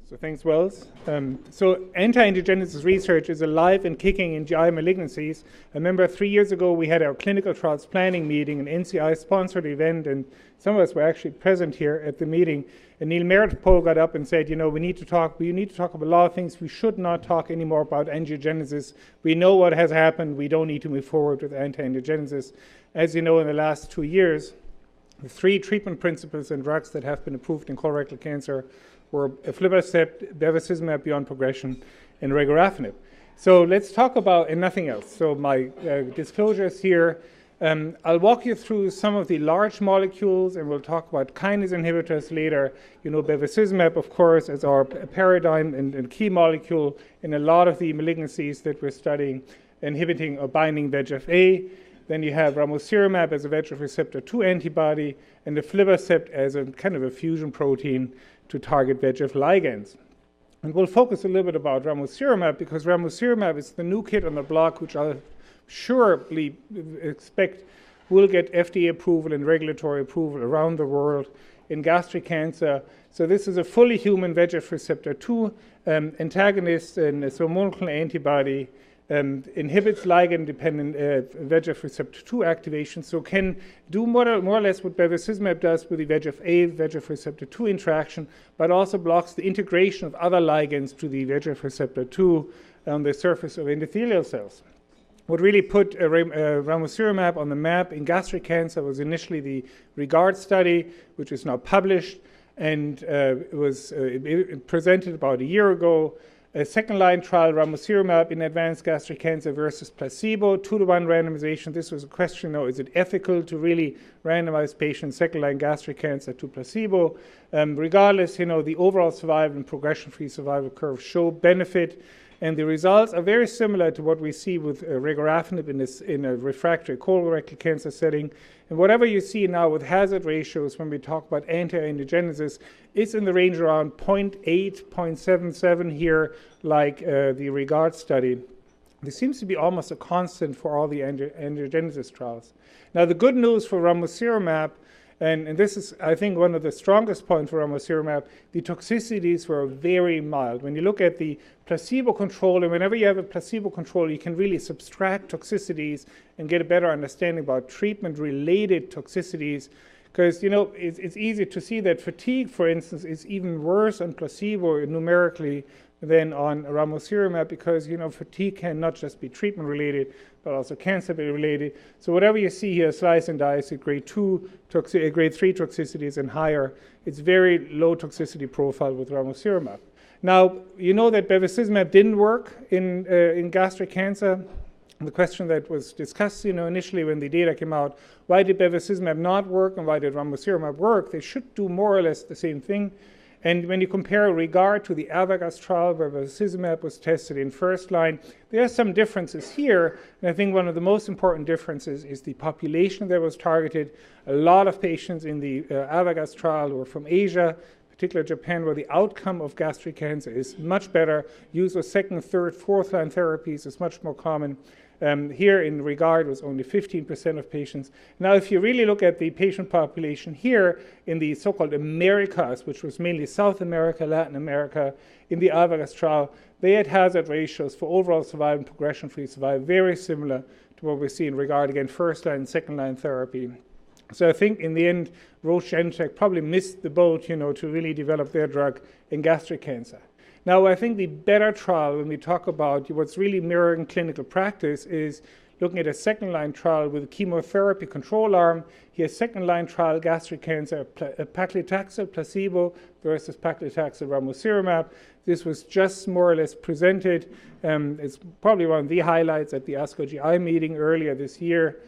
So thanks, Wells. So anti-angiogenesis research is alive and kicking in GI malignancies. I remember 3 years ago we had our clinical trials planning meeting, an NCI-sponsored event, and some of us were actually present here at the meeting. And Neil Meredith-Pohl got up and said, we need to talk about a lot of things. We should not talk anymore about angiogenesis. We know what has happened. We don't need to move forward with anti-angiogenesis. As you know, in the last 2 years, the 3 treatment principles and drugs that have been approved in colorectal cancer were aflibercept, bevacizumab beyond progression, and regorafenib. So let's talk about, and nothing else. So my disclosures here. I'll walk you through some of the large molecules, and we'll talk about kinase inhibitors later. Bevacizumab, of course, as our paradigm and key molecule in a lot of the malignancies that we're studying, inhibiting or binding VEGF-A. Then you have ramucirumab as a VEGF receptor 2 antibody, and aflibercept as a kind of a fusion protein to target VEGF ligands. And we'll focus a little bit about ramucirumab because ramucirumab is the new kid on the block, which I'll surely expect will get FDA approval and regulatory approval around the world in gastric cancer. So this is a fully human VEGF receptor 2 antagonist, and so monoclonal antibody inhibits ligand-dependent VEGF receptor 2 activation, so can do more or less what bevacizumab does with the VEGF-A, VEGF receptor 2 interaction, but also blocks the integration of other ligands to the VEGF receptor 2 on the surface of endothelial cells. What really put ramucirumab on the map in gastric cancer was initially the REGARD study, which is now published, and it was presented about a year ago. A second-line trial, ramucirumab in advanced gastric cancer versus placebo, 2-to-1 randomization. This was a question, is it ethical to really randomize patients second-line gastric cancer to placebo? Regardless, the overall survival and progression-free survival curves show benefit, and the results are very similar to what we see with regorafenib in a refractory colorectal cancer setting. And whatever you see now with hazard ratios when we talk about anti-angiogenesis, it's in the range around 0.8, 0.77 here, like the REGARD study. This seems to be almost a constant for all the angiogenesis trials. Now, the good news for ramucirumab, and this is, I think, one of the strongest points for ramucirumab, the toxicities were very mild. When you look at the placebo control, and whenever you have a placebo control, you can really subtract toxicities and get a better understanding about treatment-related toxicities. Because, it's easy to see that fatigue, for instance, is even worse on placebo numerically than on ramucirumab because, fatigue can not just be treatment-related, but also cancer-related. So whatever you see here, slice and dice at grade 3 toxicities and higher, it's very low toxicity profile with ramucirumab. Now, you know that bevacizumab didn't work in gastric cancer. The question that was discussed, initially when the data came out, why did bevacizumab not work and why did ramucirumab work? They should do more or less the same thing. And when you compare REGARD to the AVAGAST trial where bevacizumab was tested in first line, there are some differences here. And I think one of the most important differences is the population that was targeted. A lot of patients in the AVAGAST trial were from Asia, particularly Japan, where the outcome of gastric cancer is much better. Use of second, third, fourth line therapies is much more common. Here in REGARD was only 15% of patients. Now, if you really look at the patient population here in the so-called Americas, which was mainly South America, Latin America, in the AVAGAST trial, they had hazard ratios for overall survival and progression-free survival very similar to what we see in REGARD, again, first-line and second-line therapy. So I think in the end, Roche Genentech probably missed the boat, to really develop their drug in gastric cancer. Now, I think the better trial, when we talk about what's really mirroring clinical practice, is looking at a second-line trial with a chemotherapy control arm. Here, second-line trial, gastric cancer, paclitaxel placebo versus paclitaxel ramucirumab. This was just more or less presented. It's probably one of the highlights at the ASCO GI meeting earlier this year.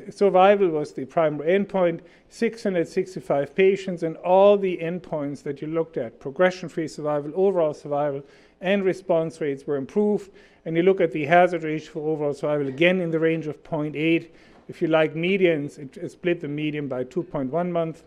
Survival was the primary endpoint, 665 patients, and all the endpoints that you looked at, progression-free survival, overall survival, and response rates were improved. And you look at the hazard ratio for overall survival, again in the range of 0.8. If you like medians, it split the median by 2.1 months.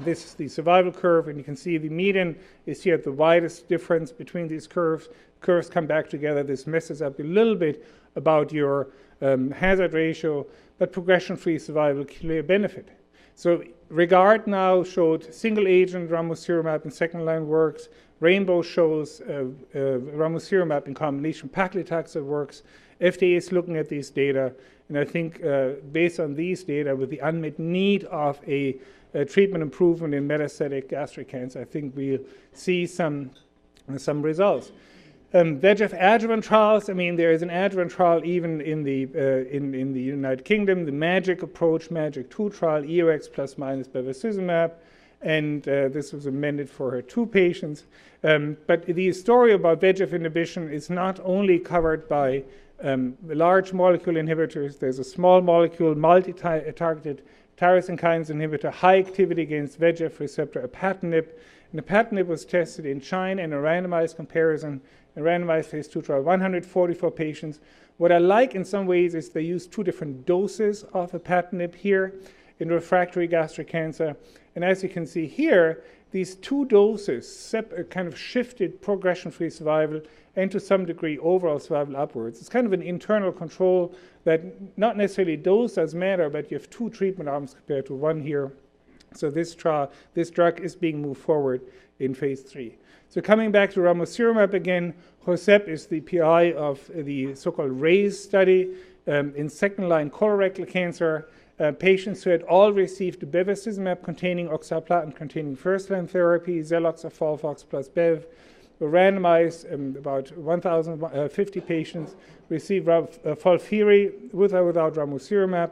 This is the survival curve, and you can see the median is here at the widest difference between these curves. Curves come back together. This messes up a little bit about your hazard ratio, but progression-free survival, clear benefit. So REGARD now showed single-agent ramucirumab in second-line works Rainbow shows ramucirumab in combination with paclitaxel works. FDA is looking at these data, and I think based on these data, with the unmet need of a treatment improvement in metastatic gastric cancer, I think we'll see some results. VEGF adjuvant trials. I mean, there is an adjuvant trial even in the United Kingdom. The MAGIC approach, MAGIC-2 trial, EOX plus minus bevacizumab, and this was amended for HER2 patients. But the story about VEGF inhibition is not only covered by large molecule inhibitors. There's a small molecule multi-targeted tyrosine kinase inhibitor, high activity against VEGF receptor, apatinib. And apatinib was tested in China in a randomized comparison, a randomized phase 2 trial, 144 patients. What I like in some ways is they use 2 different doses of apatinib here in refractory gastric cancer. And as you can see here, these 2 doses kind of shifted progression-free survival and to some degree overall survival upwards. It's kind of an internal control that not necessarily dose does matter, but you have 2 treatment arms compared to 1 here. So this drug is being moved forward in phase 3. So coming back to ramucirumab again, Josep is the PI of the so-called RAISE study in second-line colorectal cancer. Patients who had all received bevacizumab-containing oxaliplatin-containing first-line therapy, Xelox or Folfox plus Bev, were randomized. About 1,050 patients received FOLFIRI with or without ramucirumab,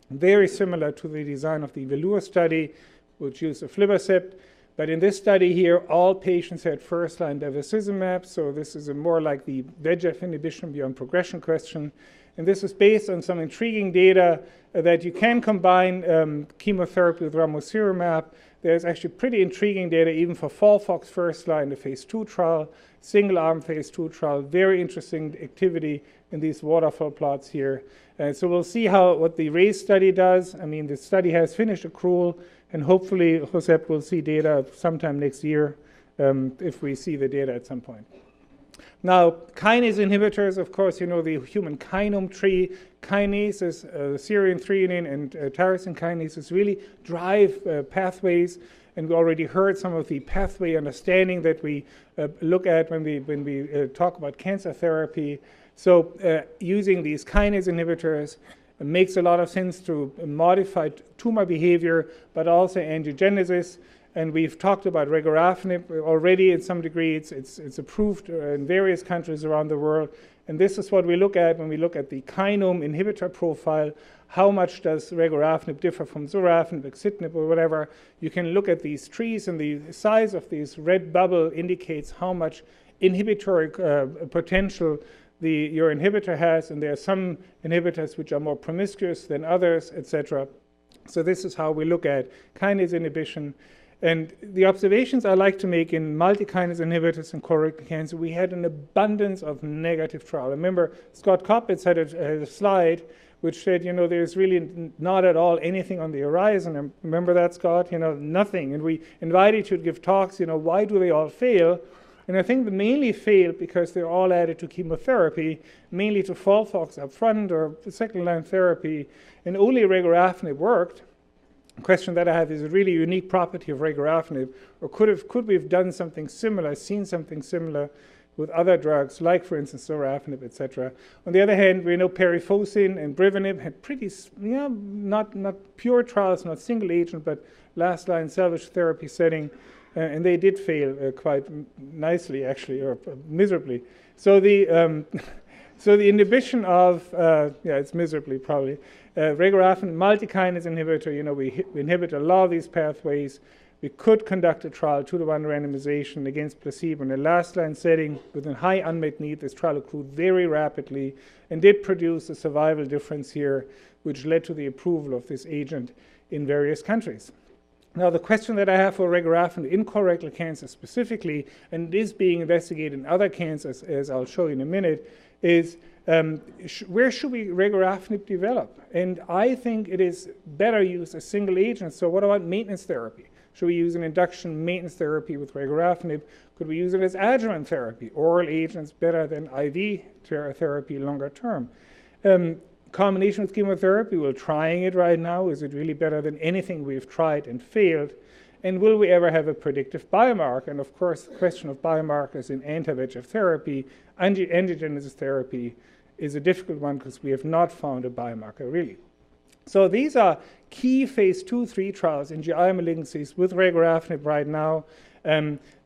very similar to the design of the VELUR study, which used aflibercept. But in this study here, all patients had first-line bevacizumab, so this is more like the VEGF inhibition beyond progression question. And this is based on some intriguing data that you can combine chemotherapy with ramucirumab. There's actually pretty intriguing data even for FOLFOX first line, the phase 2 trial, single-arm phase 2 trial, very interesting activity in these waterfall plots here. So we'll see what the RAISE study does. I mean, the study has finished accrual, and hopefully Josep will see data sometime next year if we see the data at some point. Now, kinase inhibitors, of course, you know the human kinome tree. Kinases, serine, threonine, and tyrosine kinases really drive pathways, and we already heard some of the pathway understanding that we look at when we talk about cancer therapy. So using these kinase inhibitors makes a lot of sense to modify tumor behavior, but also angiogenesis. And we've talked about regorafenib already in some degree. It's approved in various countries around the world. And this is what we look at when we look at the kinome inhibitor profile. How much does regorafenib differ from sorafenib, axitinib, or whatever? You can look at these trees, and the size of this red bubble indicates how much inhibitory potential your inhibitor has. And there are some inhibitors which are more promiscuous than others, etc. So this is how we look at kinase inhibition. And the observations I like to make in multi-kinase inhibitors in colorectal cancer, we had an abundance of negative trial. Remember, Scott Coppitz had a slide which said, you know, there's really not at all anything on the horizon. Remember that, Scott? You know, nothing. And we invited you to give talks, you know, why do they all fail? And I think they mainly fail because they're all added to chemotherapy, mainly to FOLFOX up front or second-line therapy, and only regorafenib worked. The question that I have is a really unique property of regorafenib, or could we have done something similar, seen something similar with other drugs, like, for instance, sorafenib, etc. On the other hand, we know perifocin and brivanib had pretty, not pure trials, not single agent, but last-line salvage therapy setting, and they did fail quite nicely, actually, or miserably. So the inhibition of, it's miserably probably, regorafenib, multi-kinase inhibitor, you know, we inhibit a lot of these pathways. We could conduct a trial 2-to-1 randomization against placebo in a last-line setting with a high unmet need. This trial accrued very rapidly and did produce a survival difference here, which led to the approval of this agent in various countries. Now, the question that I have for regorafenib in colorectal cancer specifically, and it is being investigated in other cancers, as I'll show you in a minute, is where should we regorafenib develop? And I think it is better used as single agent. So what about maintenance therapy? Should we use an induction maintenance therapy with regorafenib? Could we use it as adjuvant therapy? Oral agents better than IV therapy longer term. Combination with chemotherapy, we're trying it right now. Is it really better than anything we've tried and failed? And will we ever have a predictive biomarker? And of course, the question of biomarkers in anti-VEGF therapy, angiogenesis therapy, is a difficult one because we have not found a biomarker really. So these are key phase 2-3 trials in GI malignancies with regorafenib right now.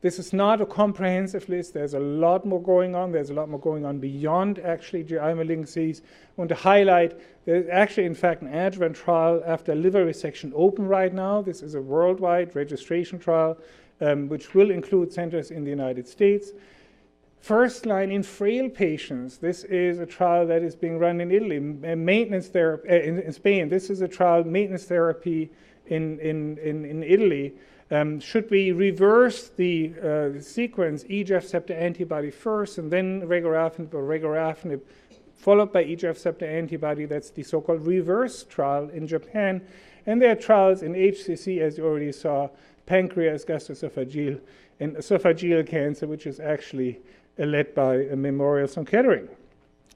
This is not a comprehensive list. There's a lot more going on. There's a lot more going on beyond actually GI malignancies. I want to highlight there's actually, in fact, an adjuvant trial after liver resection open right now. This is a worldwide registration trial, which will include centers in the United States. First line in frail patients. This is a trial that is being run in Italy. Maintenance therapy in Spain. This is a trial maintenance therapy in Italy. Should we reverse the sequence EGF-receptor antibody first and then regorafenib followed by EGF-receptor antibody? That's the so-called reverse trial in Japan. And there are trials in HCC, as you already saw, pancreas, gastroesophageal, and esophageal cancer, which is actually led by Memorial Sloan Kettering.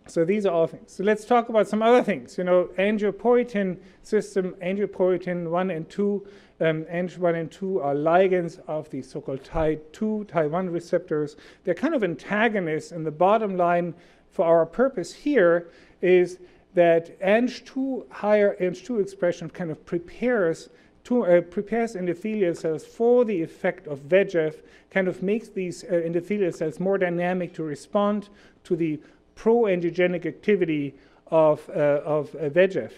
So these are all things. So let's talk about some other things. You know, angiopoietin system, angiopoietin 1 and 2. Ang 1 and 2 are ligands of the so-called Tie2, Tie1 receptors. They're kind of antagonists, and the bottom line for our purpose here is that higher Ang2 expression kind of prepares endothelial cells for the effect of VEGF, kind of makes these endothelial cells more dynamic to respond to the pro-angiogenic activity of VEGF.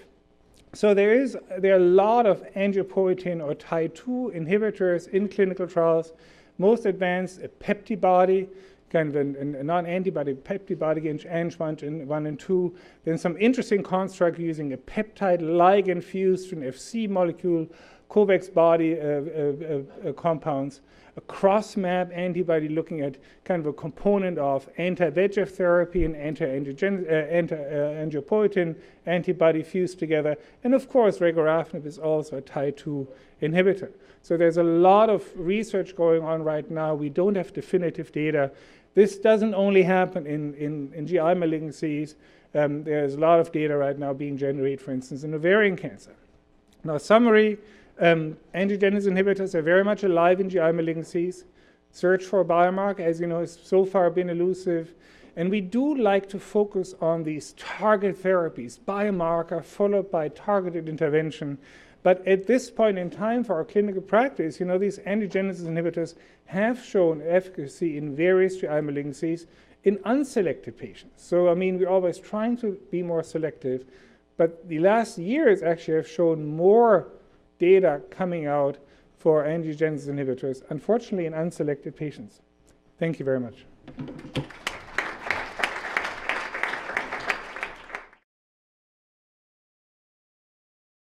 So there are a lot of angiopoietin or Tie2 inhibitors in clinical trials. Most advanced, a peptibody, kind of a non-antibody peptibody against Ang 1 and 2. Then some interesting construct using a peptide ligand fused to an FC molecule, COVAX body compounds, a cross-map antibody looking at kind of a component of anti-VEGF therapy and anti-angiopoietin antibody fused together. And of course, regorafenib is also a Tie2 inhibitor. So there's a lot of research going on right now. We don't have definitive data. This doesn't only happen in GI malignancies. There's a lot of data right now being generated, for instance, in ovarian cancer. Now, summary. Angiogenesis inhibitors are very much alive in GI malignancies. Search for a biomarker, as you know, has so far been elusive. And we do like to focus on these target therapies, biomarker followed by targeted intervention. But at this point in time for our clinical practice, you know, these angiogenesis inhibitors have shown efficacy in various GI malignancies in unselected patients. So, I mean, we're always trying to be more selective. But the last years actually have shown more data coming out for angiogenesis inhibitors, unfortunately in unselected patients. Thank you very much.